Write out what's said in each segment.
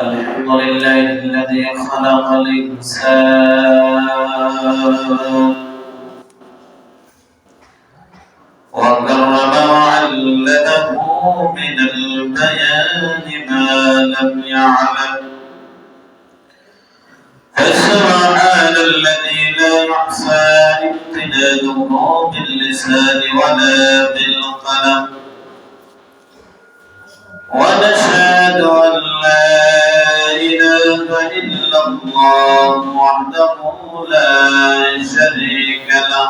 الحمد لله الذي خلق الإنسان وكرم وعلمه من البيان ما لم يعلم فسبحان الذي لا يحصى امتداده باللسان ولا بالقلم ونشهد أن لا إله إلا الله وحده لا شريك له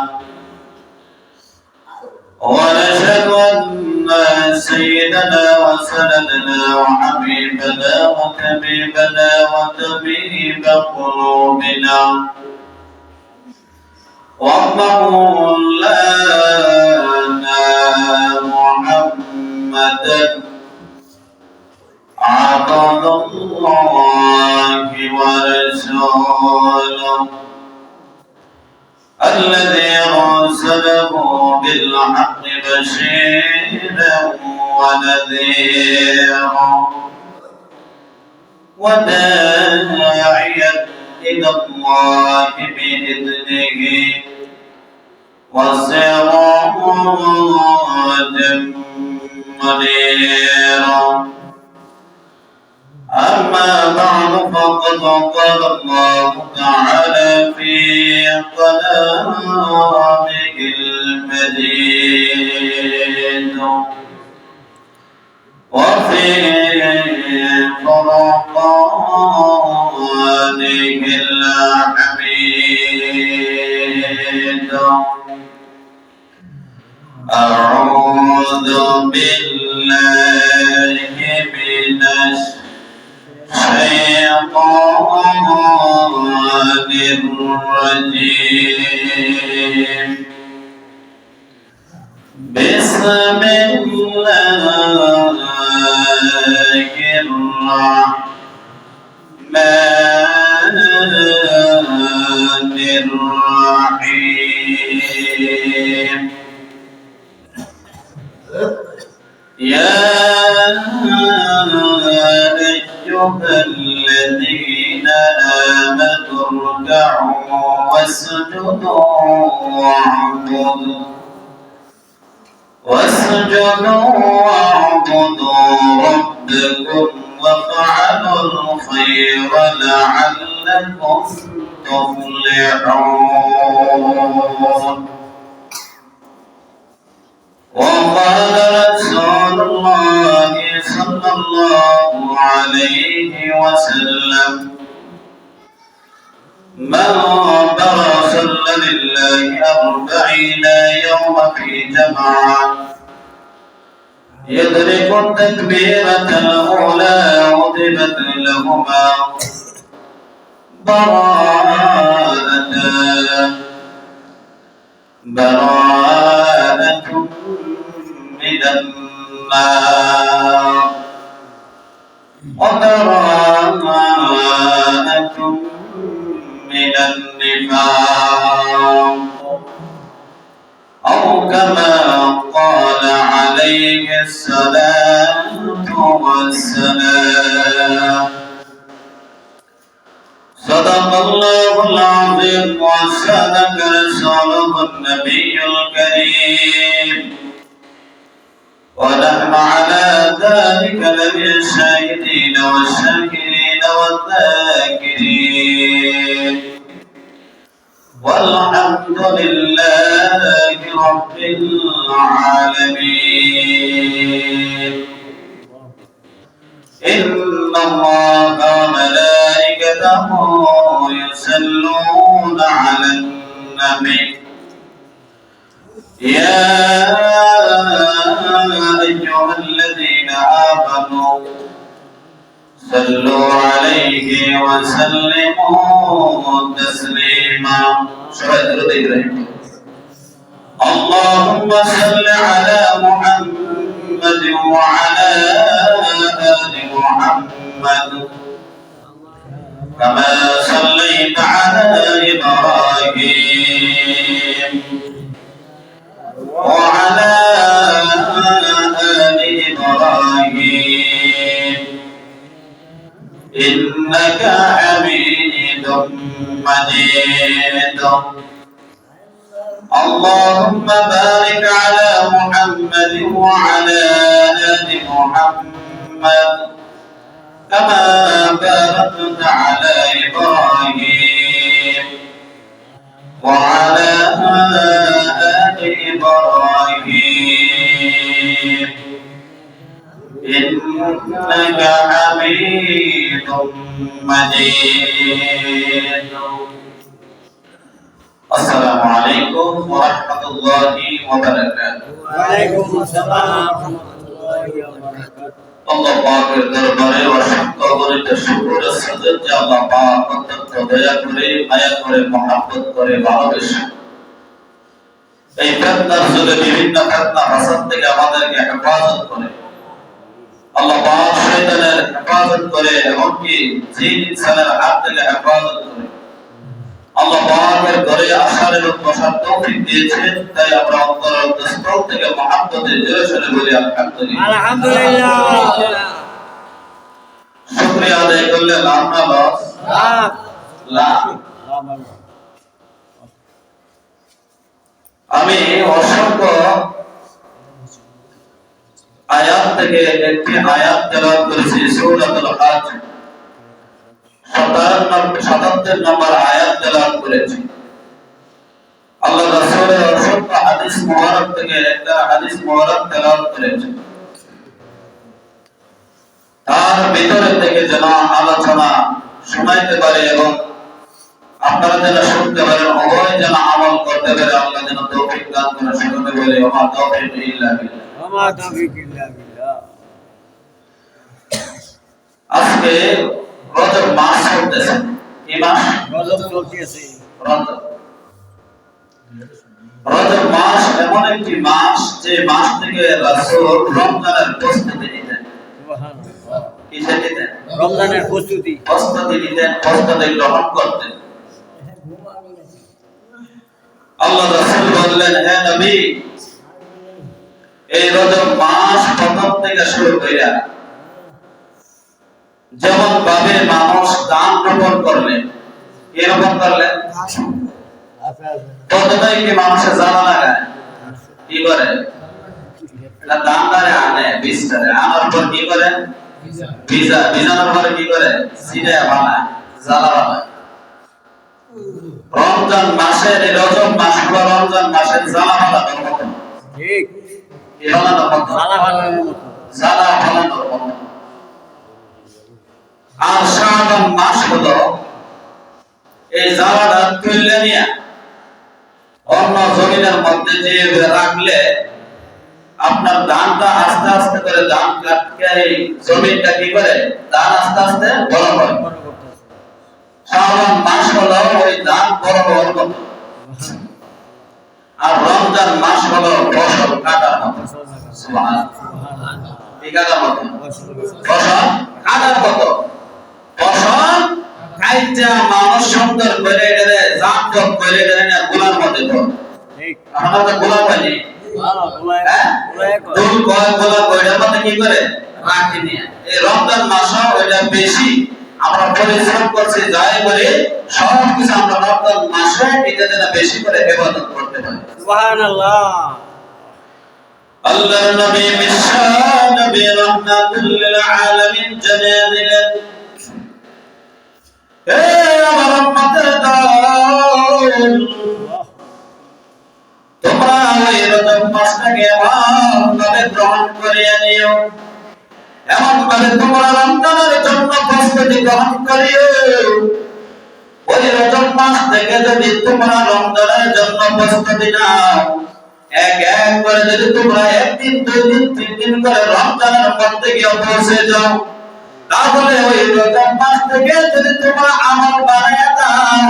ونشهد أن سيدنا وسندنا وحبيبنا وطبيبنا وطبيب قلوبنا ومولانا محمدا عبد الله ورسوله الذي أرسله بالحق بشيرا ونذيرا وداعيا إلى الله بإذنه وسراجا منيرا أما بعد فقد قال الله تعالى في كلامه المجيد وفي فرقانه الحميد أعوذ بالله من الشيطان الرجيم بسم الله الرحمن الرحيم يا أيها الذين آمنوا اركعوا واسجدوا واعبدوا ربكم وافعلوا الخير لعلكم تفلحون وقال رسول الله صلى الله عليه وسلم من برز لله 40 يوما في جماعة يدرك التكبيرة الأولى وضبت لهما براءة من النار وبراءة من النفاق أو كما قال عليه الصلاة والسلام صدق الله العظيم وصدق رسوله النبي الكريم ونحن على ذلك لمن الشاهدين والشاكرين والذاكرين والحمد لله رب العالمين إن الله وملائكته يصلون على النبي يا أيها الذين آمنوا صلوا عليه وسلموا تسليما اللهم صل على محمد وعلى آل محمد كما صليت على إبراهيم وعلى آل إبراهيم إنك حميد مجيد اللهم بارك على محمد وعلى آل محمد كما باركت على إبراهيم وعلى آل إبراهيم إنك حميد مجيد السلام عليكم ورحمة الله وبركاته وعليكم السلام ورحمة الله وبركاته আল্লাহ পাকের দরবারে অসংখ্য গণিত শুকর সাজদ যে আল্লাহ পাক অত্যন্ত দয়া করে মায়া করে মহব্বত করে ভালোবাসেন এই ফিতনার যুগে বিভিন্ন ফিতনা ফাসাদ থেকে আমাদেরকে হেফাজত করে আল্লাহ পাক শয়তানের হেফাজত করে এমনকি জিন ইনসানের হাত থেকে হেফাজত করে আল্লাহ পাকের ঘরে আসার এবং বসার তৌফিক দিয়েছেন তাই আমরা অন্তরস্থল থেকে মহব্বতে জোরে সোরে বলি আলহামদুলিল্লাহ আলহামদুলিল্লাহ শুকরিয়া আদায় করলে লাভ না লস লাভ আমি অসংখ্য আয়াত থেকে একটি আয়াত তেলাওয়াত করেছি সূরাতুল হজ 77 নম্বর আয়াত তেলাওয়াত করেছি আল্লাহ রাসূলের অসংখ্য হাদিস মুবারক থেকে একটা হাদিস মুবারক তেলাওয়াত করেছি তার ভিতরে থেকে যেন আলোচনা শোনাইতে পারে এবং আপনারা যেন শুনতে পারেন উভয় যেন আমল করতে পারে আল্লাহ যেন তৌফিক দান করে শুনতে বলে ওমা তৌফিক ইল্লা বিল্লাহ ওমা তৌফিক ইল্লা বিল্লাহ আজকে রজব মাস চলতেছে কি মাস রজব চলতেছে রজব মাস এমন একটি মাস যে মাস থেকে রাসূল রমজানের প্রস্তুতি নিতেন সুবহানাল্লাহ কিসে নিতেন রমজানের প্রস্তুতি নিতেন প্রস্তুতি গ্রহণ করতেন আল্লাহ রাসূল বললেন হে নবী এই রজব মাস প্রথম থেকে শুরু কইরা যেমন ভাবে মানুষ দান রোপণ করলেন কি রোপণ করলেন প্রথমে কি মানুষের জ্বালা লাগায় কি করে না দান দারে আনে বিস্তারে আনার পর কি করে ভিজানোর পরে কি করে সিধা বানায় জ্বালা বানায় রমজান মাসের এই রজব মাস হলো রমজান মাসের জ্বালা বানানোর মতো ঠিক কি বানানোর মতো সালা বানানোর মতো জ্বালা বানানোর মতো আর শাবান মাস হলো এই জ্বালাটা তুলে নিয়ে অন্য জমিনের মধ্যে যে রাখলে আপনার ধানটা আস্তে আস্তে করে ধান কাটকে এই জমিনটা কি করে ধান আস্তে আস্তে বড় হয় শাবান মাস হলো ওই ধান বড় হওয়ার মতো আর রমজান মাস হলো ফসল কাটার মতো সুবহানাল্লাহ কি কাটার মতো ফসল কাটার মতো ফসল কাইটা মানুষ সুন্দর করে গেলে জাতক করে গেলে না গোলার মধ্যে তো ঠিক আমরা তো গোলাপ পাইনি দুল কয় গোলাপ ওইটার মধ্যে কি করে রাখি নিয়ে এই রমজান মাসে ওইটা বেশি আমরা পরিশ্রম করছি যাই বলে সব কিছু আমরা রমজান মাসে এটা যেন বেশি করে ইবাদত করতে পারি সুবহানাল্লাহ আল্লাহর নবী বিশ্ব নবী রাহমাতুল লিল আলামিন জানিয়ে দিলেন হে আমার উম্মতের দল তোমরা ওই রজব মাসটাকে এমন ভাবে গ্রহণ করিয়া নিও এমন ভাবে তোমরা রমজানের জন্য প্রস্তুতি গ্রহণ করিও ওই রজব মাস থেকে যদি তোমরা রমজানের জন্য প্রস্তুতি নাও এক এক করে যদি তোমরা একদিন দুই দিন তিন দিন করে রমজানের মধ্যে গিয়ে পৌঁছে যাও তাহলে ওই রমজান মাস থেকে যদি তোমরা আমল বানায়া দাও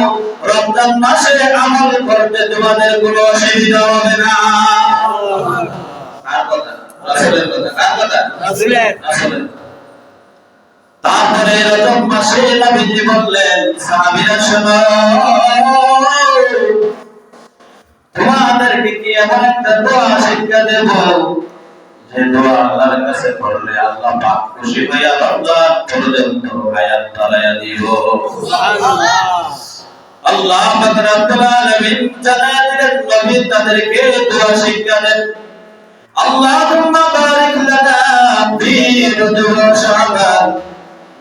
রমজান মাসে আমল করতে তোমাদের কোনো অসুবিধা হবে না কার কথা রাসূলের কথা কার কথা রাসূলের তারপরে রজব মাসে নবীজি বললেন সাহাবীরা শোনো তোমাদেরকে কি এমন একটা দোয়া শিক্ষা দেব যে দোয়া আল্লাহর কাছে করলে আল্লাহ পাক খুশি হইয়া রমজান পর্যন্ত হায়াত বাড়ায়া দিব। সুবহানাল্লাহ। আল্লাহ পাক রব্বুল আলামিন জানালেন নবী তাদেরকে দোয়া শিক্ষা দেন, আল্লাহুম্মা বারিক লানা ফি রজব ওয়া শাবান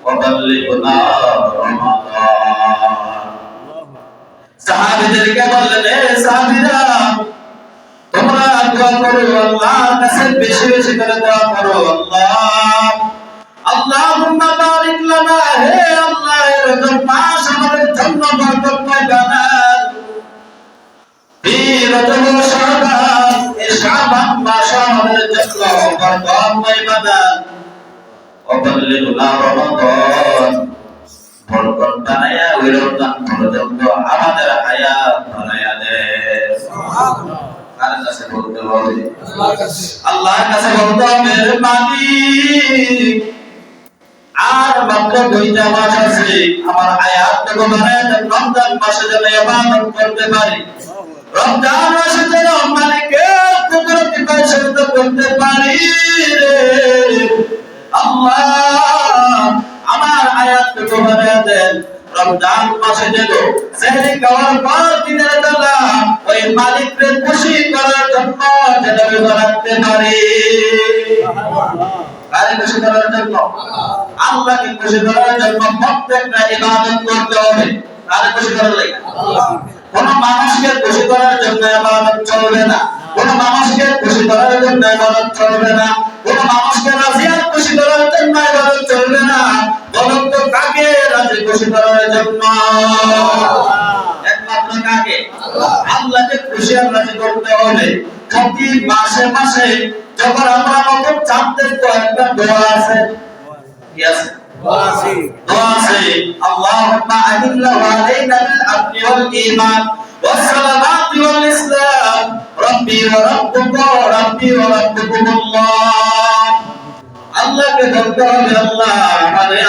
ওয়া বাল্লিগনা রমাদান। সাহাবীদেরকে বললেন, হে সাহাবীরা, তোমরা দোয়া করো, আল্লাহর কাছে বেশি বেশি করে দোয়া করো। আল্লাহুম্মা বারিক লানা, হে আল্লাহ এই রজব মাস আমাদের জন্য বরকতময় বানান। ফি রজব ওয়া শাবান, এই শাবান মাস আমাদের জন্য বরকতময় বানান। ওয়া বাল্লিগনা রমাদান, বরকত বানায়া ওই রমজান পর্যন্ত আমাদের হায়াত বানায়া দে। সুবহানাল্লাহ। আল্লাহর কাছে বলতে হবে, আল্লাহর কাছে বলতে হবে, মালিক আর মাত্র 2টা মাস আছে, আমার হায়াতটুকু বানায় দেন, রমজান মাসে যেন ইবাদত করতে পারি, রমজান মাসে যেন মালিকের কুদরতি পরিচালিত করতে পারি রে আল্লাহ। আমার হায়াতটুকু বানায় দেন, রমজান মাসে যেন সেহরি খাওয়ার পর দিনের বেলা ওই মালিককে খুশি করার জন্য যেন রাখতে পারি। আরে খুশি করার জন্য, আল্লাহকে খুশি করার জন্য প্রত্যেকটা ইবাদত করতে হবে। আরে খুশি করার লাগে, কোন মানুষকে খুশি করার জন্য ইবাদত চলবে না, কোন মানুষকে খুশি করার জন্য ইবাদত চলবে না, কোন মানুষকে রাজি আর খুশি করার জন্য ইবাদত চলবে না। বলুন তো কাকে রাজি খুশি করার জন্য? একমাত্র কাকে? আল্লাহকে খুশি আর রাজি করতে হবে। প্রতি মাসে মাসে যখন আমরা নতুন চাঁদের কয়েকটা দোয়া আছে, কি আছে? দোয়া আছে, দোয়া আছে। আল্লাহুম্মা আহিল্লা আলাইনা বিল আমনি ওয়াল ঈমান ওয়াস সালামাতি ওয়াল ইসলাম রাব্বি ওয়া রাব্বুকা রাব্বি ওয়া রাব্বুকুমুল্লাহ। আল্লাহকে বলতে হবে, আল্লাহ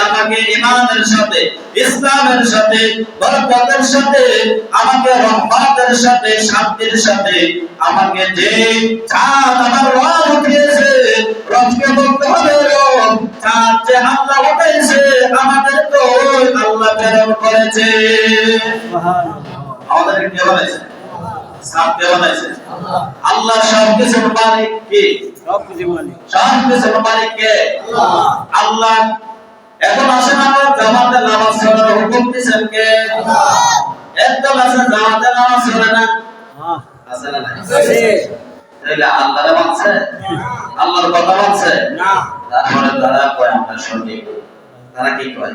আমাকে ঈমানের সাথে, ইসলামের সাথে, বরকতের সাথে, আমাকে রহমতের সাথে, শান্তির সাথে, আমাকে যে চাঁদ আমার রব উঠিয়েছে, রবকে বলতে হবে, রব চাঁদ যে আল্লাহ উঠাইছে আমাদের তো আল্লাহ প্রেরণ করেছে। আমাদের কে বানাইছে? চাঁদ কে বানাইছে? আল্লাহ। সবকিছুর মালিক কে? সবকিছুর মালিক কে? আল্লাহ। এখন আসেন আমরা জামাতে নামাজ পড়ার হুকুম দিয়েছেন কে? একদম আসেন জামাতে নামাজ পড়ে না, আছে না? তাহলে আল্লাহর মানছে? আল্লাহর কথা মানছে না? তারপরে তারা কয় আমরা সঠিক, তারা কি কয়?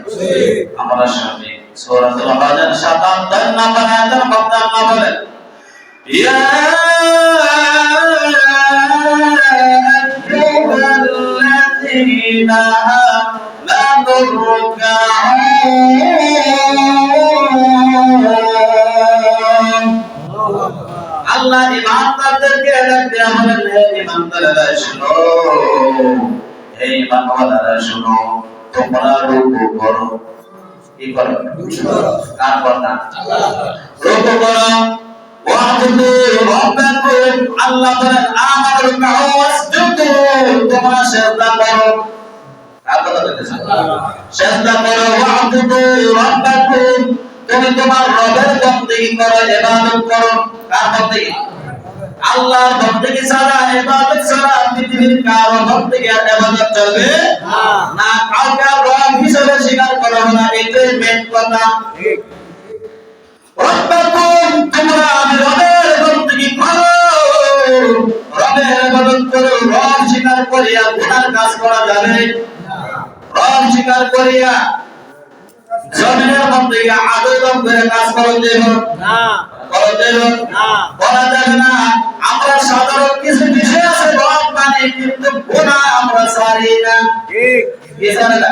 আমরা সঠিক। সূরাতুল হাজার ৭৭ নম্বর আয়াতের মধ্যে আল্লাহ বলেন, ইয়া আইয়ুহাল্লাযীনা আমানু রুকআউ। আল্লাহ ঈমানদারদেরকে ডাক দেয়া বলেন, হে ঈমানদাররা শুনো, হে ঈমানওয়ালারা শুনো, তোমরা রুকু করো। কি করো? কার কথা? রুকু করো। ওয়াবুদু রাব্বাকুম, আল্লাহ বলেন আমানু রুকআউ ওয়াসজুদু, তোমরা সিজদা করো। কার কথা বলতেছে? সিজদা করো। ওয়াবুদু রাব্বাকুম, তুমি তোমার রবের বন্দেগী করো, ইবাদত করো। কার বন্দেগী? আল্লাহর বন্দেগী ছাড়া, ইবাদত ছাড়া পৃথিবীর কারো বন্দেগী আর ইবাদত চলবে না। কাউকে রব হিসেবে স্বীকার করো না, এটাই মেন কথা। ঠিক। রব্বাকুম, তোমরা রবের বন্দেগী করো, রবের ইবাদত করো। রব স্বীকার করিয়া গুনার কাজ করা যাবে না। রব স্বীকার করিয়া জমিনের মধ্যে আবেদন করে কাজ করতে হবে না, করতে হবে না, করা যাবে না। আমরা সাধারণ কিছু বিষয় আছে রব মানে, কিন্তু গুনাহ আমরা ছাড়ি না। ঠিক। কি ছাড়ি না?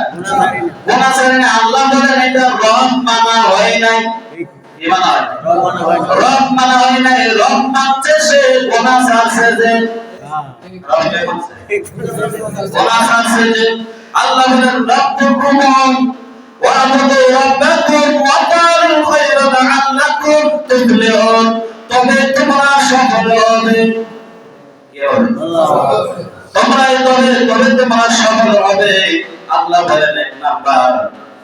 গুনাহ ছাড়ি না। আল্লাহ বলেন এটা রব মানা হয় নাই। ঠিক। কি মানা হয়? রব মানা হয় নাই। রব মানছে সে, গুনাহ ছাড়ছে যে। রবকে মানছে, গুনাহ ছাড়ছে যে। আল্লাহ বলেন রব্বুকুম ওয়াবুদু রাব্বাকুম ওয়াফআলু খায়রা লাআল্লাকুম তুফলিহুন, তবে তোমরা সফল হবে। কি হবে? তোমরাই তবে তোমরা সফল হবে। আল্লাহ বলেন এক নাম্বার,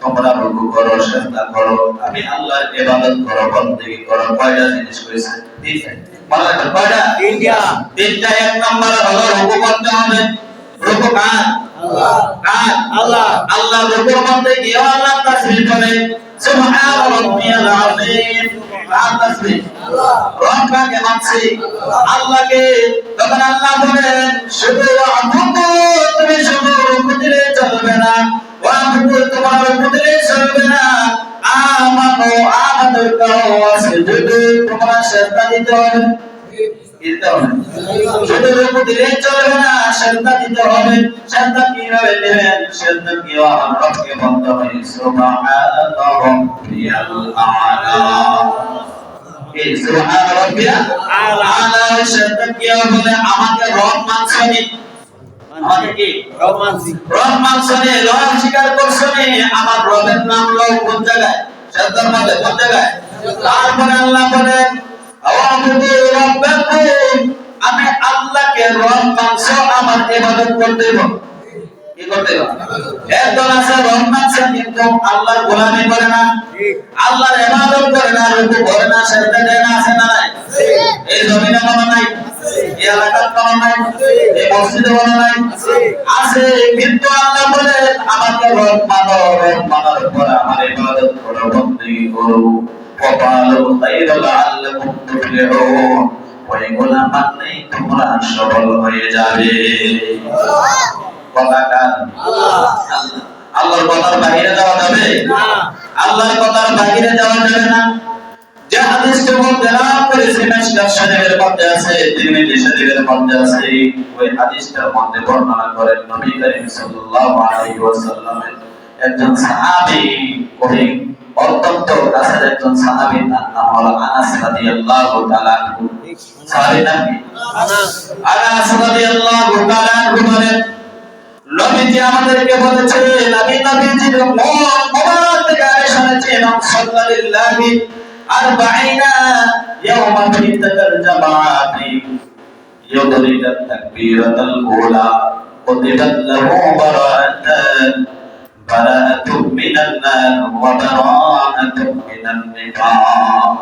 তোমরা রুকু করো, সিজদা করো, আমি আল্লাহর ইবাদত করো, বন্দেগী করো। কয়টা জিনিস কইছে? তিনটা। বলা তো কয়টা? তিনটা। এক নাম্বার হলো রুকু করতে হবে। রুকু কার? আল্লাহ। আল্লাহ রুকুর মধ্যে গিয়ে আল্লাহ তাসবিহ করে, সুবহান রাব্বিয়াল আযীম। আর তাসবিহ রব্বাকে মানছি, আল্লাহকে। তখন আল্লাহ বলেন শুধু আবুদু, তুমি শুধু রুকু দিলে চলবে না, ওয়াবুদু তোমার রুকু দিলে চলবে না, আমানু করো, সুজুদু তোমরা সিজদা দিতে হবে। শুধু রুকু দিলে চলবে না, সিজদা দিতে হবে। সিজদা কিভাবে দিবেন? সিজদা কি আমার রবকে বলতে হবে, সুবহানা রাব্বিয়াল আ'লা। এই সুবহান রাব্বিয়াল আ'লা সিজদা কি বলে? আমাকে রব মানছনি, আমাকে কি রব মানছি, রব মানছনি, রব স্বীকার করছনি। আমার রবের নাম লও কোন জায়গায়? সিজদার মধ্যে। কোন জায়গায়? তারপরে আল্লাহ বলেন আওয়াবুদু রাব্বাকুম, আমি আল্লাহকে রব মানছো, আমার ইবাদত করতে হবে। কি করতে হবে? একদল আছে রব মানছে কিন্তু আল্লাহর গোলামি করে না, আল্লাহর ইবাদত করে না, রুকু করে না, সিজদা দেয় না। আছে না নাই? এই জমিনে মনে নাই, এই এলাকার মনে নাই, এই মসজিদে মনে নাই, আছে। কিন্তু আল্লাহ বলেন আমাকে রব মানো, রব মানার পরে আমার ইবাদত করো, বন্দেগী করো। وقالوا خير لعلكم تفلحون, ওইগুলা মানলেই তোমরা সফল হয়ে যাবে। কথা কার? আল্লাহর কথার বাইরে যাওয়া যাবে না, আল্লাহর কথার বাইরে যাওয়া যাবে না। যে হাদিসটি তেলাওয়াত করেছি মিশকাত শরীফের মধ্যে আছে, তিরমিজি শরীফের মধ্যে আছে। ওই হাদিসটার মধ্যে বর্ণনা করেন নবী করিম সাল্লাল্লাহু আলাইহি ওয়াসাল্লামের একজন সাহাবী, ওই অত্যন্ত কাছের একজন সাহাবী, তার নাম হলো আনাস রাদিয়াল্লাহু তাআলা আনহু। সাহাবীর নাম কি? আনাস রাদিয়াল্লাহু তাআলা আনহু বলেন নবীজি আমাদেরকে বলেছেন, নবীজির মুখ মুবারক থেকে আমি শুনেছি, মান সাল্লাল্লাহু আরবাঈনা ইয়াওমান ফি তাকাল জামাআতি ইউদরিকাত তাকবীরাতাল উলা কুতিবাত লাহু বারাআতান, বারাআতুম মিনান নার ওয়া বারাআতুম মিনান নিফাক।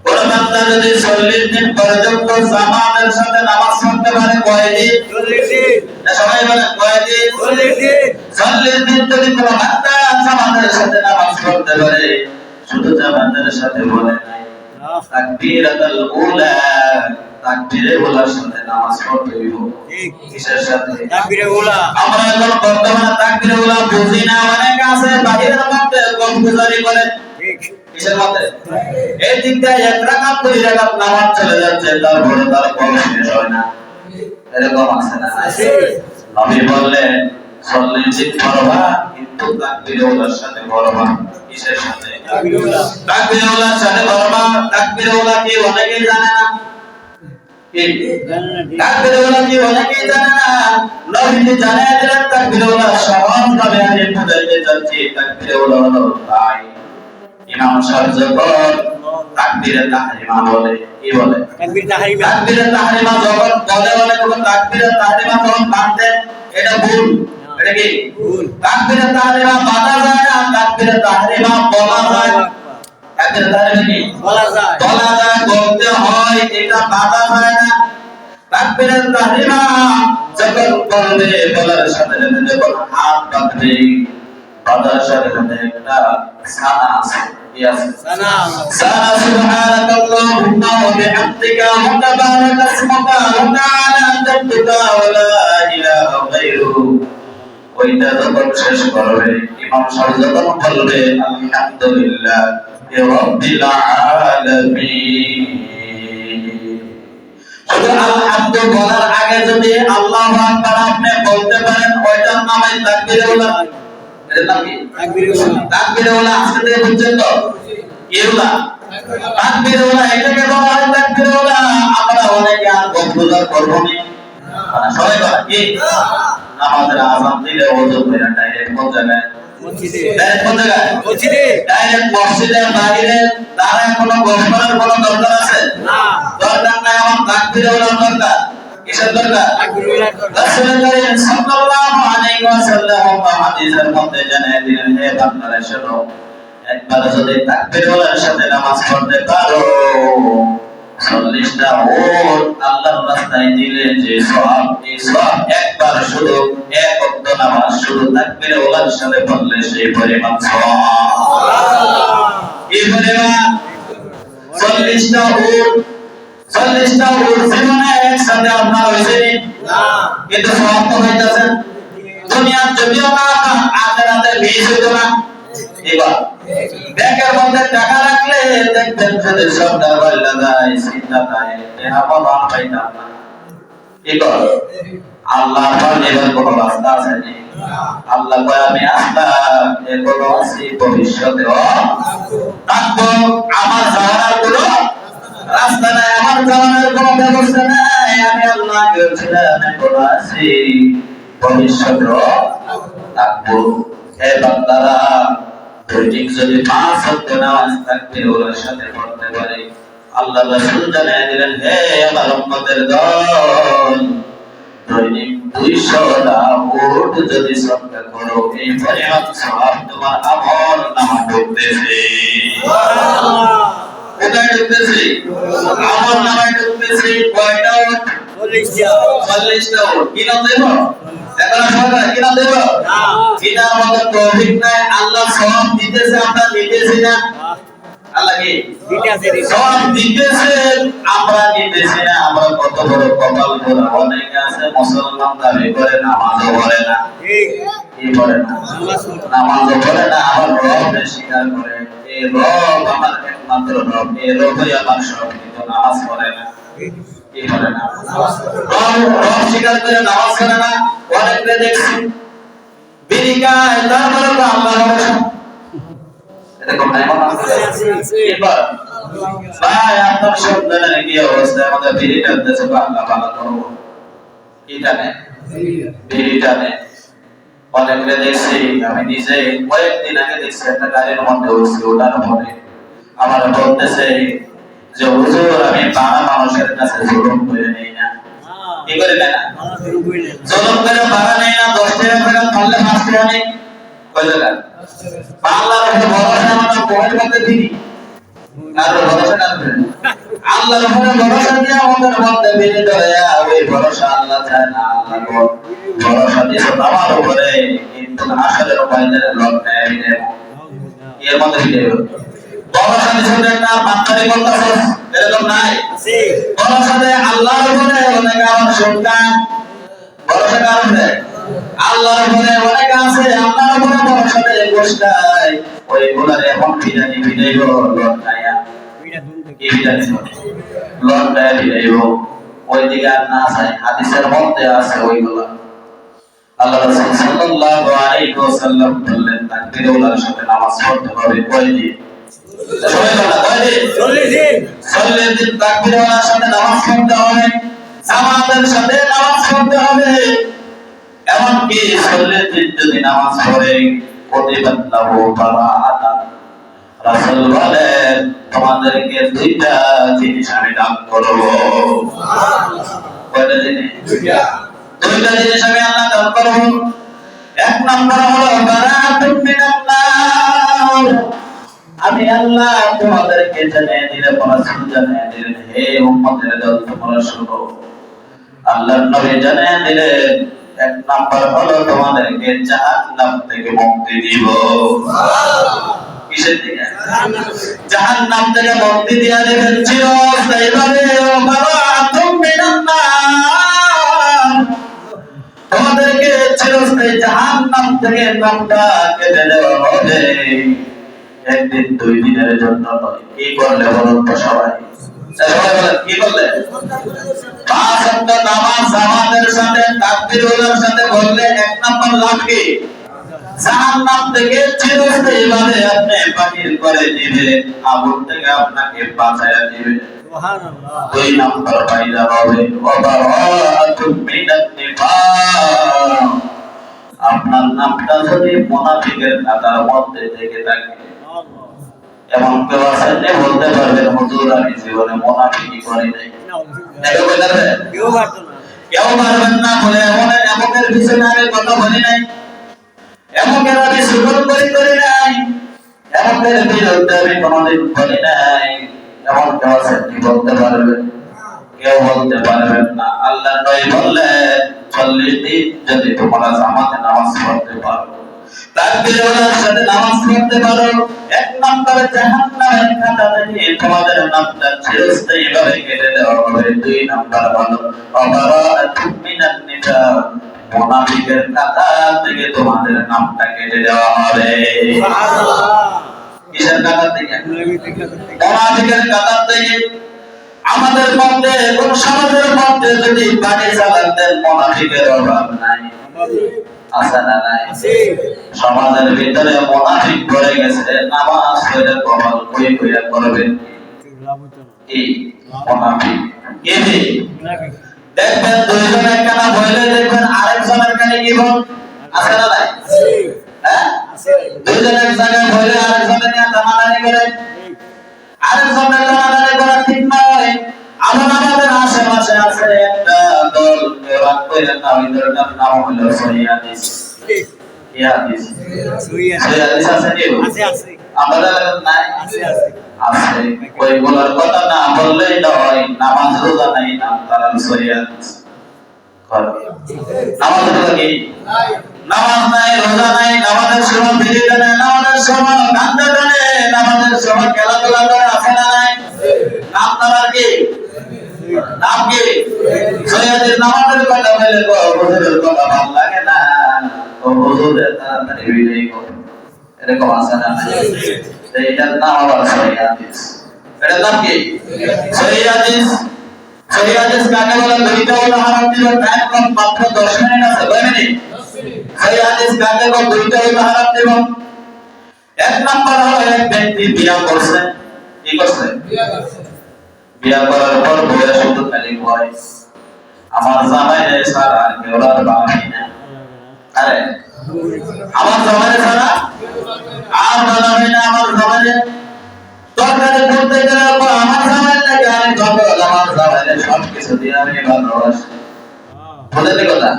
কোন বান্দা যদি 40 দিন পর্যন্ত জামাতের সাথে নামাজ পড়তে পারে, কয়দিন? 40 দিন। সবাই বলেন কয়দিন? 40 দিন। 40 দিন যদি কোন বান্দা জামাতের সাথে নামাজ পড়তে পারে, শুধু জামাতের সাথে বলে নাই, তাকবীরাতুল উলা, তাকবীরে উলার সাথে নামাজ পড়তে হইব। কিসের সাথে? তাকবীরে উলা। আমরা এখন বর্তমানে তাকবীরে উলা বুঝি না, অনেক আছে বাহিরের মধ্যে গমগুজারি করে। ঠিক কিসের মধ্যে? এই দিক দিয়ে এক রাকাত দুই রাকাত নামাজ চলে যাচ্ছে, তারপরে তার কম শেষ হয় না। এরকম আছে না? নবী বললেন 40 দিন পড়বা, কিন্তু তাকবীরে উলার সাথে পড়বা। কিসের সাথে? তাকবীরে উলার সাথে পড়বা। তাকবীরে উলা কি অনেকেই জানে না? কি তাকবীরে উলা কি অনেকেই জানে না? নবীজি জানায় দিলেন তাকবীরে উলা সহজ ভাবে আমি বুঝাইতে যাচ্ছি। তাকবীরে উলা হলো তাই ইমাম সাহেব যখন তাকবীরে তাহরিমা বলে, কি বলে? তাকবীর তাহরিমা। তাকবীরে তাহরিমা যখন বলে কোন তাকবীরে তাহরিমা যখন বাঁধে, এটা ভুল। এটা কি ভুল? তাকবীরে তাহরিমা বাঁধা যায় না, তাকবীরে তাহরিমা বলা যায়। তাকবীরে তাহরিমা কি বলা যায়? বলা যায়, বলতে হয়, এটা বাঁধা যায় না। তাকবীরে তাহরিমা যখন বলবে, বলার সাথে সাথে যখন হাত বাঁধবে, বাঁধার সাথে সাথে একটা সানা আছে। سبحانك اللهم وبحمدك وتبارك اسمك وتعالى جدك ولا إله غيرك। ওইটা যখন শেষ করবে, ইমাম সাহেব যখন বলবে আলহামদুলিল্লাহ রাব্বিল আলামিন, শুধু আলহামদু বলার আগে যদি আল্লাহু আকবার আপনি বলতে পারেন, ওইটার নামই তাকবীরে উলা। এর নাম কি? তাকবীরে উলা। তাকবীরে উলা আসলে বুঝছেন তো? এগুলা তাকবীরে উলা, এটাকে বলা হয় তাকবীরে উলা। আমরা অনেকে আর গম্বুজার করব না, সবাই বলে কি আমাদের আযান দিলে ওযু করে ডাইরেক্ট কোন জায়গায়? মসজিদে। ডাইরেক্ট কোন জায়গায়? মসজিদে। ডাইরেক্ট মসজিদের বাইরে দাঁড়ায় কোনো গম্বুজার কোনো দরকার আছে না? দরকার নাই। আমার তাকবীরে উলা দরকার। কিসের দরকার? তাকবীরের দরকার। রাসূল করিম সাল্লাল্লাহু আলাইহি ওয়াসাল্লাম হাদিসের মধ্যে জানিয়ে দিলেন, হে বান্দারা শোনো, একবার যদি তাকবীরের সাথে নামাজ পড়তে পারো, 40টা উট আল্লাহর রাস্তায় দিলে যে সওয়াব, এই সওয়াব একবার শুধু এক ওয়াক্ত নামাজ শুধু তাকবীরের সাথে পড়লে সেই পরিমাণ সওয়াব। কি পরিমাণ? 40টা উট, 40টা উট জীবনে একসাথে আপনার হয়েছে না। কিন্তু সওয়াব তো হইতেছে। দুনিয়ার যদিও না আখিরাতে বেশি হইতো না। এবার ব্যাংকের মধ্যে টাকা রাখলে দেখবেন যদি সরকার বললে যায় চিন্তা নাই টাকা পাবা পাইতাম না। এবার আল্লাহ এবার কোনো রাস্তা আছে নি? আল্লাহ কয় আমি আসলাম এখনো আছি ভবিষ্যতেও থাকবো। আমার যাওয়ার কোনো রাস্তা নাই, আমার যাওয়ার কোনো ব্যবস্থা নাই। আমি আল্লাহ বলছিলাম এখনো আছি ভবিষ্যতেও থাকবো। হে বান্দারা, দৈনিক যদি 5 ওয়াক্ত নামাজ তাকবীরের সাথে পড়তে পারি, আল্লাহ রাসূল জানিয়ে দিলেন, হে আমার উম্মতের দল, দৈনিক 200টা উট যদি সদকা করো, এই পরিমাণ সওয়াব তোমার আমল নামা ঢুকতেছে। কোথায় ঢুকতেছে? আমল নামায় ঢুকতেছে। কয়টা উট? 40টা উট। কিনা দেব? এখন সরকার কিনা দেব? কিনার মতো তৌফিক নাই। আল্লাহ সওয়াব দিতেছে, আমরা নিতেছি না। আল্লাহ কি সওয়াব দিতেছে, আমরা নিতেছি না। আমরা কত বড় কপাল পোড়া। অনেকে আছে মুসলমান দাবি করে নামাজও পড়ে না। কি পড়ে না? নামাজও পড়ে না, আবার রবকে স্বীকার করে। এই রব আমার একমাত্র রব, এই রবই আমার সব, কিন্তু নামাজ পড়ে না। কি পড়ে না? রব স্বীকার করে নামাজ পড়ে না। অনেকে দেখছি বিড়ি খায়, তারপরে তো আল্লাহ এরকম নাই মনে আছে? এবার ভাই আপনার সন্তানের কি অবস্থা? আমাদের বিড়ি টানতেছে, আল্লাহ ভালো করবো। কি টানে? বিড়ি টানে। অনেকে দেখছি, আমি নিজে কয়েকদিন আগে দেখছি একটা গাড়ির মধ্যে উঠছি, ওটার পরে আমার বলতেছে যে হুজুর আমি পাড়া মানুষের কাছে জুলুম করে নেই না। কি করে নেয় না? জুলুম করে ভাড়া নেই না। 10 টাকা করে ধরলে 5 টাকা নেই। কয় টাকা? আল্লাহর উপরে ভরসা আমরা কোহের মধ্যে দিই। কারো ভরসা করবে আল্লাহর উপরে ভরসা দিয়ে আমাদের মধ্যে বেঁধে ধরে, ওই ভরসা আল্লাহ চায় না। আল্লাহ ভরসা দিয়েছে আমার উপরে, কিন্তু আসলে বাইরের লোক নেয় এর মধ্যে ভিড়ে ভরসা দিয়েছে না মাত্রারি করতেছে, এরকম নাই। ভরসা দেয় আল্লাহর উপরে, অনেকে আমার সন্তান ভরসা কার উপরে? আল্লাহর উপরে। অনেকে আছে আল্লাহর উপরে ভরসা দেয় গোষ্ঠায়, ওই গুলারে এখন বিদানি বিদাইব লড়াইয়া। কি বিদানি? লড়াইয়া বিদাইব। ওই দিকে আর না চাই, হাদিসের মধ্যে আছে ওইগুলা। আল্লাহ রাসূল সাল্লাল্লাহু আলাইহি ওয়াসাল্লাম বললেন তাকবীরের সাথে নামাজ পড়তে হবে কয়দিন? সবাই বলা কয়দিন? 40 দিন। 40 দিন তাকবীরের সাথে নামাজ পড়তে হবে, জামাতের সাথে নামাজ পড়তে হবে। এমনকি 40 দিন যদি নামাজ পড়ে কতিবাত লাহু বারাআতান, রাসূল বলেন তোমাদেরকে 2টা জিনিস আমি দান করব। কয়টা জিনিস? 2টা জিনিস আমি আল্লাহ দান করব। এক নম্বর হলো বারাআতুম মিনাল্লাহ। আমি আল্লাহ তোমাদেরকে জানিয়ে দিলাম, রাসূল জানিয়ে দিলেন, হে উম্মতের দল তোমরা শুনো। আল্লাহর নবী জানিয়ে দিলেন এক নাম্বার হলো তোমাদেরকে জাহান্নাম থেকে মুক্তি দিব। কিসের থেকে? জাহান্নাম থেকে মুক্তি দিয়া দেবেন চিরস্থায়ীভাবে। বারাআতুম মিনান্নার, তোমাদেরকে চিরস্থায়ী জাহান্নাম থেকে নামটা কেটে দেওয়া হবে। একদিন 2 দিনের জন্য নয়। কি করলে বলুন তো সবাই? সবাই বলেন কি করলে? 5 ওয়াক্ত নামাজ জামাতের সাথে তাকবীরের সাথে বললে এক নম্বর লাভ কি? জাহান্নাম থেকে চিরস্থায়ীভাবে আপনি বাহির করে দিবেন, আগুন থেকে আপনাকে বাঁচায়া দিবেন। সুবহানাল্লাহ। 2 নম্বর ফায়দা হবে ওয়াবারাআতুম মিনান নিফাক। আপনার নামটা যদি মুনাফিকের খাতার মধ্যে থেকে থাকে, এমন কেউ আছেন যে বলতে পারবেন হুজুর আমি জীবনে মুনাফিকি করি নাই? কেউ বলতে পারবে? কেউ পারতো না। কেউ পারবেন না বলে এমনের পিছনে আমি কথা বলি নাই, এমনের আমি সুযোগ করি নাই, এমনের বিরুদ্ধে আমি কোনোদিন বলি নাই। এমন কেউ আছেন কি বলতে পারবেন? কেউ বলতে পারবেন না। আল্লাহ নবী বললেন 40 দিন যদি তোমরা জামাতে নামাজ পড়তে পারো, তাকবীরের সাথে নামাজ পড়তে পারো, এক নম্বরে জাহান্নামের খাতা থেকে তোমাদের নামটা চিরস্থায়ী ভাবে কেটে দেওয়া হবে। 2 নম্বর হলো অবারাতুম মিনান নিফাক, মুনাফিকের খাতা থেকে তোমাদের নামটা কেটে দেওয়া হবে। সুবহানাল্লাহ। কিসের খাতা থেকে? মুনাফিকের খাতা থেকে। আমাদের মধ্যে কোন সমাজের মধ্যে যদি পানি চালাতেন মুনাফিকের অভাব নাই, আছে না নাই? সমাজের ভিতরে মুনাফিক ভরে গেছে, নামাজ পড়ে কবল কই কইয়া করবেন কি? মুনাফিক কি? দেখবেন দুইজন একখানা বইলে দেখবেন আরেকজনের কানে কি বল, আছে না নাই? হ্যাঁ, দুইজন এক জায়গায় বইলে আরেকজনের নিয়ে টানাটানি করে, আরেকজনের টানাটানি করা ঠিক নয়। আমাদের আশেপাশে আছে একটা দল, রাগ কইলেন না, ওই দলটার নাম হলো সহিহাদিস। ইয়াদিস সহিহাদিস আছে কি? আছে। আমাদের নাই? আছে। ওইগুলোর কথা না বললেই নয়, নামাজ রোজা নাই না, তারা সহিহাদিস করে। নামাজ রোজা কি? নামাজ নাই, রোজা নাই, নামাজের সময় বিড়ি টানে, নামাজের সময় গাঁজা টানে, নামাজের সময় খেলাধুলা করে, আছে না নাই? নাম তার কি? নাম কি? সহিহাদিস। নামাজের কথা বলে গো হুজুরের কথা ভালো লাগে না, ও হুজুরের তাড়াতাড়ি বিদায় করো, এরকম আছে না? এইটার নাম আবার সহিহাদিস। এটার নাম কি? সহিহাদিস। সহিহাদিস কাকে বলে? দুইটা উদাহরণ দিব, টাইম কম, মাত্র 10 মিনিট আছে। 2 মিনিট। সহিহাদিস কাকে বলে? দুইটা উদাহরণ দিব। এক নাম্বার হলো এক ব্যক্তি বিয়ে করছে। কি করছে? বিয়ে করার পর বউয়ের শুধু খালি কয় আমার জামাইরে ছাড়া আর কেউ আর বানাই না। আরে আমার জামাইরে ছাড়া আর বানাই না, আমার জামাইরে তরকারি করতে গেলে আমার জামাই লাগে আমি যত আমার জামাইরে সবকিছু দিয়ে আমি ভালোবাসি। বুঝলেন কথা?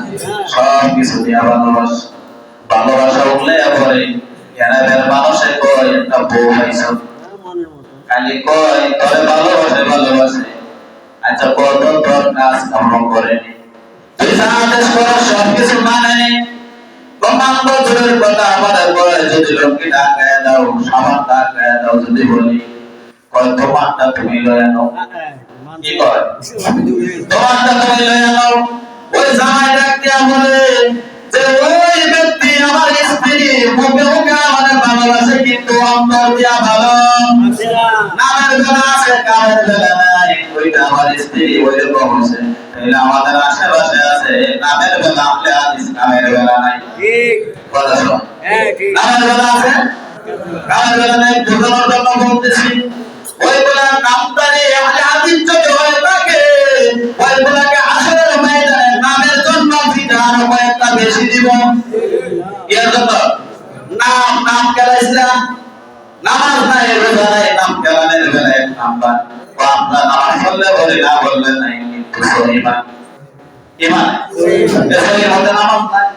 সবকিছু দিয়ে ভালোবাসি। ভালোবাসা উঠলে পরে এনাদের মানুষে কয় একটা বউ পাইছো, খালি কয় তোরে ভালোবাসে। আচ্ছা কত তোর কাজ কাম করেনি, তুই আদেশ করার সবকিছু মানেনি, কমান বছরের কথা আমাদের বলে যদি লোককে ডাকায় দাও, সামান ডাকায় দাও, যদি বলি কয় তোমারটা তুমি লয়ে নাও। কি কয়? তোমারটা তুমি লয়ে নাও। ওই জামাই ডাকতে বলে যে ওই ব্যক্তি আমার স্ত্রী, মুখে মুখে আমাদের ভালোবাসে কিন্তু অন্তর দিয়া ভালো নামের বেলা আছে, কামের বেলা নাই। ওইটা আমার স্ত্রী ওই রকম আছে, তাহলে আমাদের আশেপাশে আছে নামের বেলা আমলে হাদিস, কামের বেলা নাই। ঠিক কথা শোন। হ্যাঁ ঠিক। নামের বেলা আছে, কামের বেলা নাই। বোঝানোর জন্য বলতেছি, ওই বেলা নামটারে আমলে হাদিস যদি হয়ে থাকে, ওই বেলাকে আসরের ময়দানে নামের জন্য ফিটা আরো কয়েকটা বেশি দিব। এর জন্য নাম কেলাইছিলা, নামাজ নাই, রোজা নাই, নাম কেলানের বেলা এক নাম্বার। আমরা নামাজ পড়লে বলি, না বললে নাই, কিন্তু সহিমান ইমান সহির মধ্যে নামাজ নাই,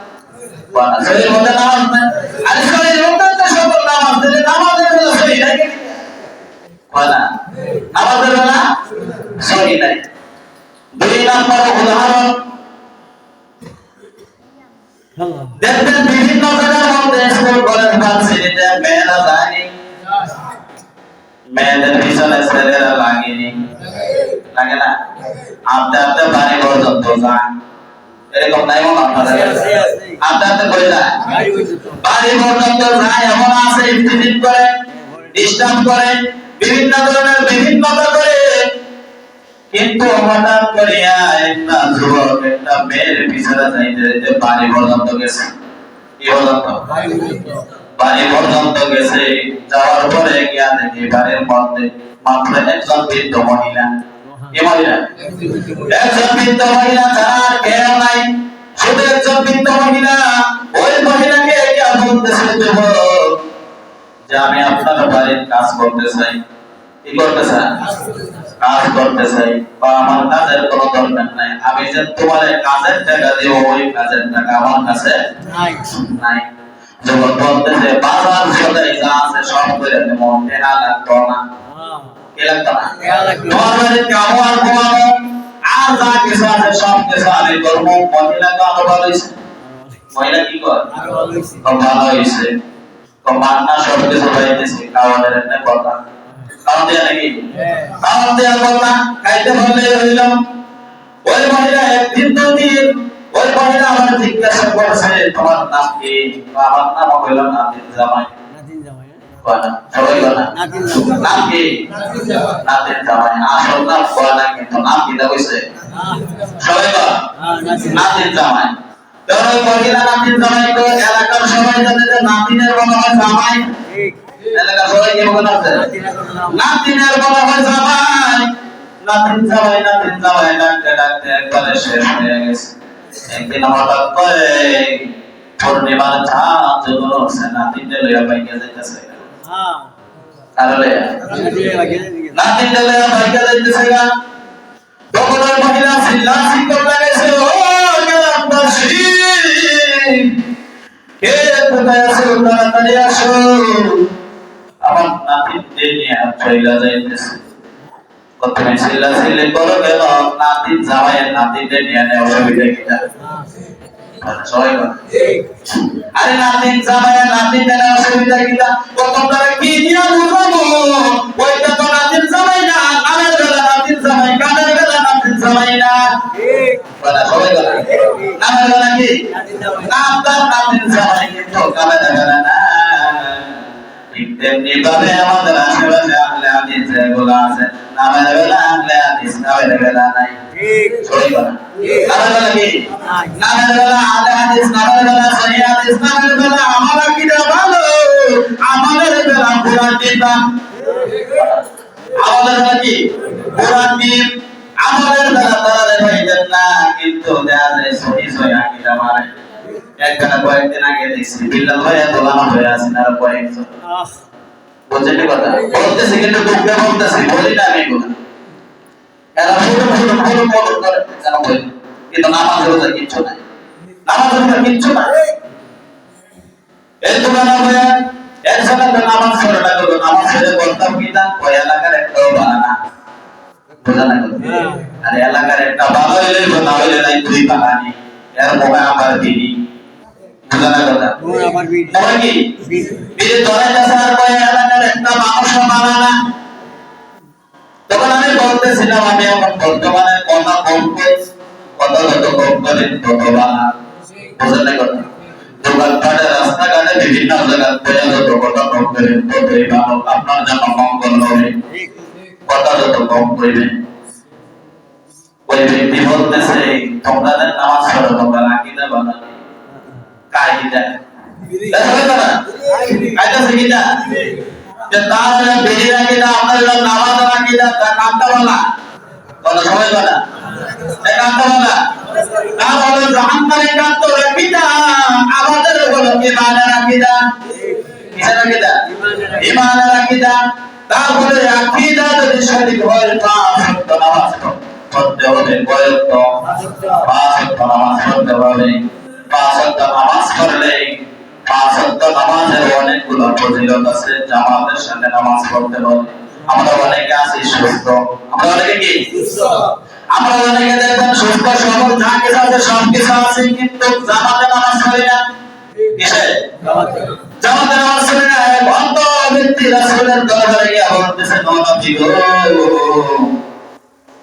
সহির মধ্যে নামাজ নাই। আর সহির মধ্যে তো সকল নামাজ দিলে নামাজের বেলা সহি নাই, বলা নামাজের বেলা সহি নাই। 2 নম্বর উদাহরণ দেখবেন বিভিন্ন জায়গার মধ্যে স্কুল কলেজ ভার্সিটিতে মেয়েরা যায়নি, মেয়েদের পিছনে ছেলেরা লাগেনি, লাগে না? আপনি আপনি বাড়ি পর্যন্ত যান, এরকম নাই মনে আপনাদের? আপনি আপনি কই যায়? বাড়ি পর্যন্ত যায়। এমন আছে ইফতিজিত করে, ডিস্টার্ব করে, বিভিন্ন ধরনের বিভিন্নতা করে, কিন্তু হঠাৎ করিয়া একটা যুবক একটা মেয়ের পিছনে যাইতে যাইতে বাড়ি পর্যন্ত গেছে। কি পর্যন্ত? বাড়ি পর্যন্ত গেছে। যাওয়ার পরে গিয়া দেখি বাড়ির মধ্যে মাত্র একজন বৃদ্ধ মহিলা। কি মহিলা? একজন বৃদ্ধ মহিলা ছাড়া কেউ নাই, শুধু একজন বৃদ্ধ মহিলা। ওই মহিলাকে গিয়া বলতেছে যুবক যে আমি আপনার বাড়ির কাজ করতে চাই। কি করতে চাই? কাজ করতে চাই বা আমার কাজের কোনো দরকার নাই, আমি যে তোমার কাজের টাকা দিব ওই কাজের টাকা আমার কাছে নাই। যখন বলতেছে বাজার সদাই যা আছে সব করে দেব, টাকা লাগতো না, কি লাগতো না, তোমার বাড়ির কাম আর ঘুমানো আর যা কিছু আছে সব কিছু আমি করবো। মহিলা তো আরো ভালো হয়েছে, মহিলা কি করে ভালো হয়েছে, মান্না সব কিছু পাইতেছি, খাওয়ানোর একটা কথা, খাওয়া দেয়া নাকি খাওয়া দেওয়ার কথা, খাইতে বললে হইলাম। ওই মহিলা একদিন দুদিন ওই মহিলা আমার জিজ্ঞাসা করছে তোমার নাম কি, আমার নাম হইল নাতিন জামাই। সবাই বলা নাম কি, নাতিন জামাই, আসল নাম বলা না কিন্তু নাম কি হইছে, সবাই বলা নাতিন জামাই। ওই মহিলা নাতিন জামাই তো এলাকার সবাই জানে যে নাতিনের বলা হয় জামাই, এলাকার সবাই কি বলা আছে নাতিনের বলা হয় জামাই। নাতিন জামাই নাতিন জামাই ডাকতে ডাকতে একবারে শেষ হয়ে গেছে। একদিন হঠাৎ করে পূর্ণিমার চাঁদ যখন উঠছে, নাতিনটা লইয়া পাইকে যাইতেছে, কারলে নাতিনটা লইয়া পাইকে যাইতেছে গা। তখন ওই মহিলা চিল্লাচিল্লি করতে গেছে, ও গ্রামবাসী কে কোথায় আছো, তাড়াতাড়ি আসো, আমার নাতিনকে নিয়ে চইলা যাইতেছে। তুমি চিল্লাচিল্লি করো কেন, নাতিন জামাইয়ের নাতিনকে নিয়ে নেওয়া অসুবিধা কিনা, সবাই বলে আরে নাতিন জামাইয়ের নাতিনকে নেওয়া অসুবিধা কিনা, প্রথম তারা কি দিয়া বুঝাবো, ওইটা তো নাতিন জামাই না, কানের বেলা নাতিন জামাই, কানের বেলা নাতিন জামাই না, সবাই বলে কানের বেলা কি নাম নাতিন জামাই, কিন্তু কানের বেলা না। তেমনি ভাবে আমাদের আশেপাশে আহলে হাদিস যেগুলো আছে, নামের বেলা আহলে হাদিস, নামের বেলা নাই, সবাই বলে নামের বেলা কি, নামের বেলা আহলে হাদিস, নামের বেলা সহিহ হাদিস, নামের বেলা আমার আকীদা ভালো, আমাদের বেলা কোরআন দিবা, আমাদের বেলা কি কোরআন দিন, আমাদের বেলা তারা দেখাইতেন না, কিন্তু দেখা যায় সহিহ আকীদা মানে একখানা কয়েকদিন আগে দেখছি বিল্লাল ভাই দোলানো হয়ে আছেন আর কয়েকজন, বুঝলি কথা বলতেছি কিন্তু দুঃখে বলতেছি, বলি না আমি কথা, এরা পুরো করে কেন বলি, কিন্তু নামাজের ওদের কিচ্ছু নাই, নামাজের ওদের কিচ্ছু নাই। এই দোকানা হয়ে একসাথে নামাজ ছেড়েটা করবো, নামাজ ছেড়ে করতাম কিনা ওই এলাকার একটাও বানানা, বোঝা না কথা, আর এলাকার একটা ভালো হইলে না হইলে নাই দুই বানানি, এর মোবাইল আমার দিদি, বোঝা না কথা, আমার কি বিয়ে ধরে গেছে আর কয় এলাকার একটা মানুষ বানানা। তখন আমি বলতেছিলাম আমি এখন বর্তমানে কথা বলবো, কথা যত কম করেন তত বানা, বোঝা না কথা, দোকানপাটে রাস্তাঘাটে বিভিন্ন জায়গায় যত কথা কম করেন ততই ভালো, আপনার জন্য মঙ্গল হবে, কথা যত কম করবেন। ওই ব্যক্তি বলতেছে তোমাদের নামাজ পড়ো, তোমরা আকীদা বানাবে কায়দা, কায়দা কিনা যে তাহলে বেরিয়ে আকীদা, আপনাদের নামাজ আকীদা কাঁদতে বলা, বলো সবাই বলা কাঁদতে বলা, না বলো জাহান্নামে কাঁদতে আকীদা, আমাদের বলো ঈমানের আকীদা, কিসের আকীদা, ঈমানের আকীদা। তাহলে আকীদা যদি সঠিক হয় তা সত্য নামাজ পড়তে হবে, বয়স্ক পাঁচ নামাজ পড়তে হবে, পাঁচ নামাজ পড়লে পাঁচ নামাজের অনেকগুলো ফজিলত আছে, জামাতের সাথে নামাজ পড়তে হবে। আমরা অনেকে আছি সুস্থ, আমরা অনেকে কি সুস্থ, আমরা অনেকে দেখবেন সুস্থ সবল যা কিছু আছে সব কিছু আছে, কিন্তু জামাতে নামাজ পড়ি না, কিসে জামাতে নামাজ পড়ি না। অন্ধ ব্যক্তি রাসূলের দরবারে গিয়ে বলতেছে নবী গো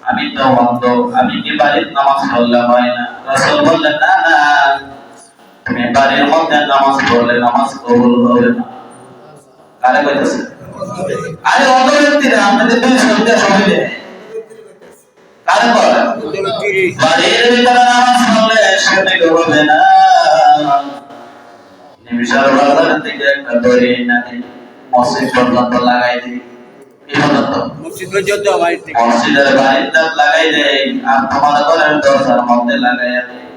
আমি তো অন্ধ, আমি কি বাড়ির নামাজ পড়লে হয় না? রাসূল বললেন না না, তুমি বাড়ির মধ্যে নামাজ পড়লে নামাজ কবুল হবে না। কারে কইতেছে? আরে অন্ধ ব্যক্তিরা, আপনাদের দুই শব্দ সহিবে কারে বলে বাড়ির ভিতরে নামাজ পড়লে সঠিক হবে না। নিমিষের বাজার থেকে একটা দড়ি নাকি মসজিদ পর্যন্ত লাগাই দিই, মসজিদের বাড়িতে লাগাই দেয় আর তোমার ঘরের দরজার মধ্যে লাগাইয়া দেয়,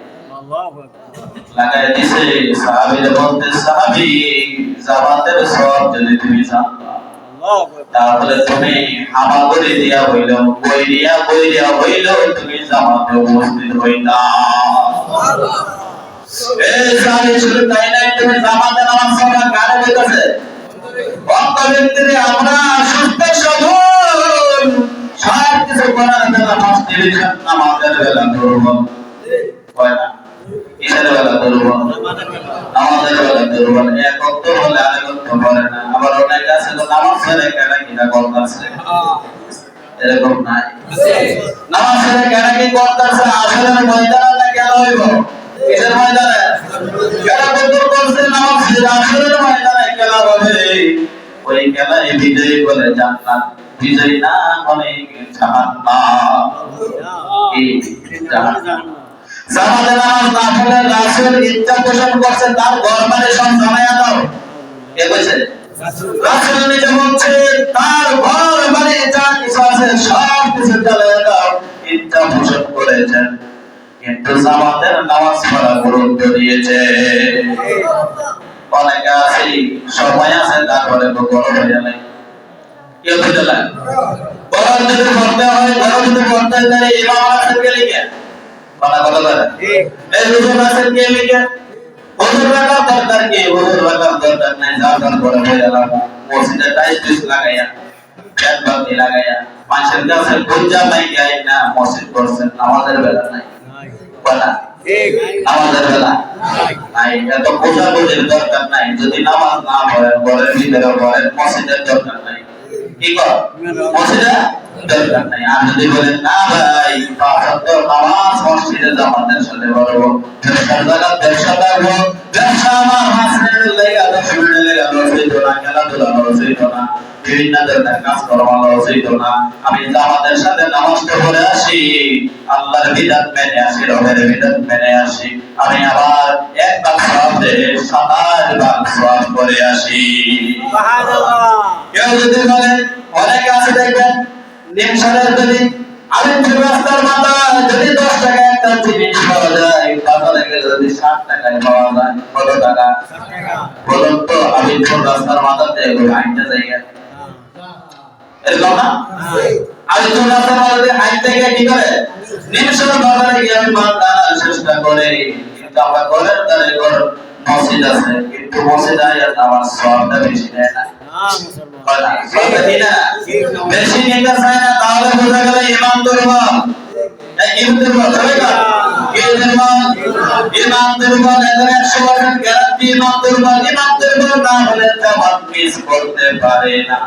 লাগাই দিছে। সাহাবীরা বলতে সাহাবী জামাতের সব যদি তুমি জানতা তাহলে তুমি হামাগুড়ি দিয়া হইল বই দিয়া হইল তুমি জামাতে উপস্থিত হইতা। এই সারি শুধু তাই নাই, তুমি জামাতে নামাজ পড়া কারে হইতাছে? অন্তরের আমরা সুস্থ সবল সব কিছু করার বেলা ফার্স্ট ডিভিশন, নামাজের বেলা দুর্বল হয় না। কিসের বেলা দুর্বল? নামাজের বেলা দুর্বল। এক অক্ত বলে আরেক অক্ত বলে না। আবার অনেক আছে তো নামাজ ছেড়ে কেনা কিনা করতেছে, এরকম নাই। নামাজ ছেড়ে কেনা কি করতেছে? আসলে ময়দানে না কেন হইব? কিসের ময়দানে? কেনা কদ্দুর করছে নামাজ ছেড়ে আসলে ময়দানে কেনা হবে। ওই খেলায় বিজয়ী বলে জান্নাত, বিজয়ী না বলে জাহান্নাম। এই জাহান্নাম। জামাতে নামাজ না পড়লে রাসূল ইচ্ছা পোষণ করছে তার ঘর বাড়ি সব জানায়া দাও। কে কইছে? রাসূল নিজে বলছে তার ঘর বাড়ি যা কিছু আছে সব কিছু জ্বালায়া দাও, ইচ্ছা পোষণ করেছেন। কিন্তু জামাতের নামাজ পড়া গুরুত্ব দিয়েছে। অনেকে আছে সময় আছে তারপরে বড় হয়ে যায়, কেউ বুঝে না। বড় যদি পড়তে হয়, বড় যদি পড়তে হয় তাহলে ইমাম আছে কে লিখে বানা কথা বলে এই হুজুর আছে কে লিখে? হুজুর রাখার দরকার কি? হুজুর রাখার দরকার নাই। যার পরে হয়ে গেল মসজিদে টাইলস লাগাইয়া ফ্যান বাতি লাগাইয়া পাঁচের কাছে পূজা পাই গায় না মসজিদ করছেন, আমাদের বেলা নাই বলা আমাদের বেলা নাই। এত বোঝাবুঝির দরকার নাই। যদি নামাজ না পড়েন ঘরের ভিতরে পড়েন, মসজিদের দরকার নাই। কি কর মসজিদে দরকার নাই। আর যদি বলেন না ভাই পাঁচ ওয়াক্ত নামাজ মসজিদে জামাতের সাথে পড়ব, ব্যবসার জায়গা ব্যবসা করবো, ব্যবসা আমার হাসিনের লেগা 10 মিনিটের লেগা রসিত না, খেলাধুলা রসিত না, বিভিন্ন ধরনের কাজ কর্ম রসিত না। আমি জামাতের সাথে নামাজটা পড়ে আসি, আল্লাহর বিধান মেনে আসি, রবের বিধান মেনে আসি। আমি আবার একবার সওয়াবে 27 বার সওয়াব করে আসি। সুবহানাল্লাহ। কেউ যদি বলে অনেকে আছে দেখবেন নিমসারের যদি আলিমপুর রাস্তার মাথা যদি 10 টাকা একটা জিনিস পাওয়া যায়, বাজারে গেলে যদি 60 টাকায় পাওয়া যায়, কত টাকা? 60 টাকা। বলুন তো আলিমপুর রাস্তার মাথাতে ওই আইনটা জায়গা এরকম না? আলিমপুর রাস্তার মাথাতে হাইটে গিয়ে কি করে? নিমসার বাজারে গিয়ে আমি মাল টানার চেষ্টা করে, কিন্তু আমরা ঘরের দ্বারে ঘর মসজিদ আছে, কিন্তু মসজিদ আয়াত আমার সওয়াবটা বেশি দেয় না। বেশি নিতে চায় না, তাহলে বোঝা গেল ইমাম দুর্বল। ইমাম দুর্বল, এদের 100% গ্যারান্টি ইমাম দুর্বল। ইমাম দুর্বল না হলে জামাত মিস করতে পারে না।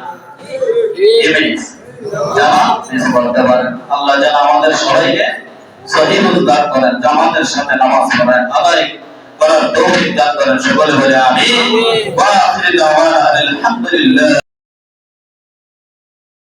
জামাত মিস করতে পারে। আল্লাহ যেন আমাদের সবাইকে সহিহুল দান করেন, জামাতের সাথে নামাজ পড়ায় আদায় করার তৌফিক দান করেন। সকলে বলে আমিন। ওয়া আখিরু দাওয়ানা আলহামদুলিল্লাহ।